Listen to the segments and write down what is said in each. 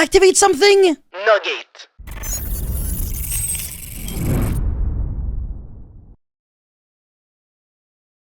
activate something? Nugget.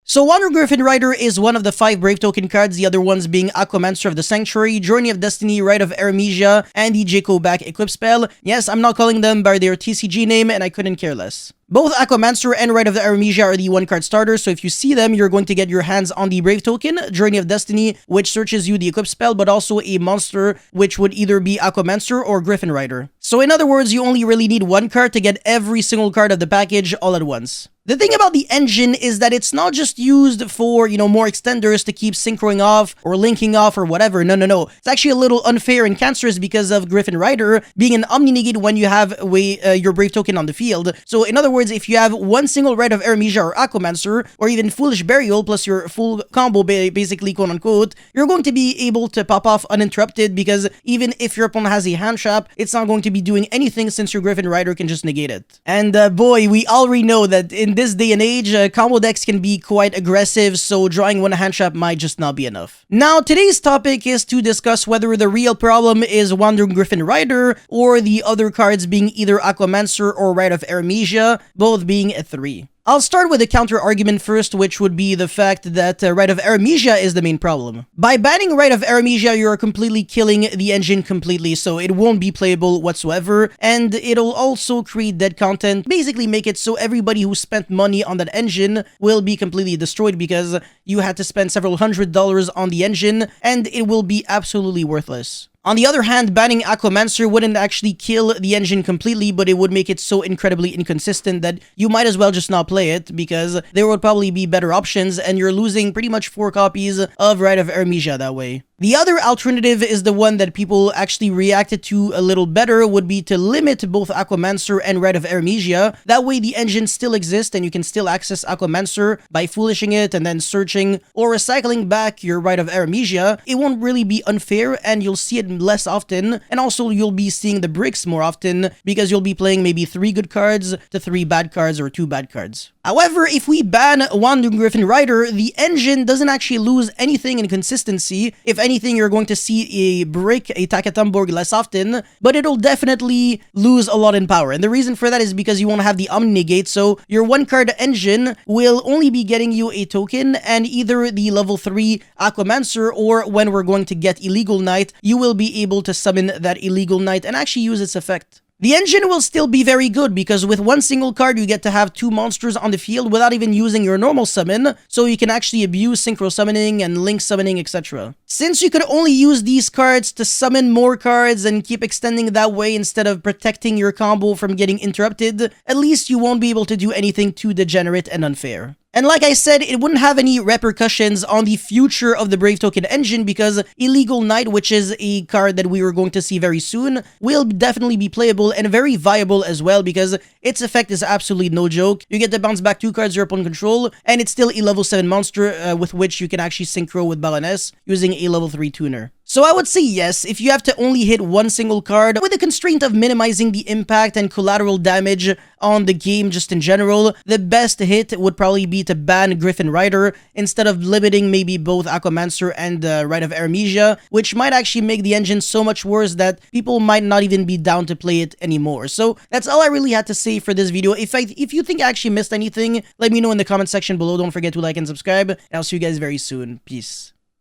So Wandering Griffin Rider is one of the 5 Brave Token cards, the other ones being Aquamancer of the Sanctuary, Journey of Destiny, Rite of Aramesia, and the Jacobac Equip spell. Yes, I'm not calling them by their TCG name, and I couldn't care less. Both Aquamancer and Rite of the Aramesia are the 1-card starters, so if you see them, you're going to get your hands on the Brave Token, Journey of Destiny, which searches you the Equip spell, but also a monster, which would either be Aquamancer or Griffin Rider. So in other words, you only really need 1 card to get every single card of the package all at once. The thing about the engine is that it's not just used for, more extenders to keep synchroing off or linking off or whatever. No. It's actually a little unfair and cancerous because of Griffin Rider being an Omni-Negate when you have your Brave Token on the field. So in other words, if you have one single Rite of Aramesia or Aquamancer, or even Foolish Burial plus your full combo, basically, quote-unquote, you're going to be able to pop off uninterrupted because even if your opponent has a hand trap, it's not going to be doing anything since your Griffin Rider can just negate it. And boy, we already know that in this day and age, combo decks can be quite aggressive, so drawing one hand trap might just not be enough. Now, today's topic is to discuss whether the real problem is Wandering Griffin Rider or the other cards being either Aquamancer or Rite of Aramesia, both being a 3. I'll start with a counter-argument first, which would be the fact that Rite of Aramesia is the main problem. By banning Rite of Aramesia, you're completely killing the engine completely, so it won't be playable whatsoever, and it'll also create dead content, basically make it so everybody who spent money on that engine will be completely destroyed because you had to spend several $100s on the engine, and it will be absolutely worthless. On the other hand, banning Aquamancer wouldn't actually kill the engine completely, but it would make it so incredibly inconsistent that you might as well just not play it, because there would probably be better options, and you're losing pretty much 4 copies of Rite of Aramesia that way. The other alternative is the one that people actually reacted to a little better, would be to limit both Aquamancer and Rite of Aramesia. That way the engine still exists and you can still access Aquamancer by foolishing it and then searching or recycling back your Rite of Aramesia. It won't really be unfair and you'll see it less often, and also you'll be seeing the bricks more often because you'll be playing maybe 3 good cards to 3 bad cards or 2 bad cards. However, if we ban Wandering Griffin Rider, the engine doesn't actually lose anything in consistency. If anything, you're going to see a brick, a Takatamborg less often, but it'll definitely lose a lot in power. And the reason for that is because you won't have the Omni-Negate, so your 1-card engine will only be getting you a token, and either the level 3 Aquamancer, or when we're going to get Illegal Knight, you will be able to summon that Illegal Knight and actually use its effect. The engine will still be very good because with one single card you get to have 2 monsters on the field without even using your normal summon, so you can actually abuse synchro summoning and link summoning, etc. Since you could only use these cards to summon more cards and keep extending that way instead of protecting your combo from getting interrupted, at least you won't be able to do anything too degenerate and unfair. And like I said, it wouldn't have any repercussions on the future of the Brave Token engine because Illegal Knight, which is a card that we were going to see very soon, will definitely be playable and very viable as well because its effect is absolutely no joke. You get to bounce back 2 cards your opponent control, and it's still a level 7 monster with which you can actually synchro with Baroness using a level 3 tuner. So I would say yes, if you have to only hit 1 single card, with the constraint of minimizing the impact and collateral damage on the game just in general, the best hit would probably be to ban Griffin Rider instead of limiting maybe both Aquamancer and Rite of Aramesia, which might actually make the engine so much worse that people might not even be down to play it anymore. So that's all I really had to say for this video. If you think I actually missed anything, let me know in the comment section below. Don't forget to like and subscribe, and I'll see you guys very soon. Peace.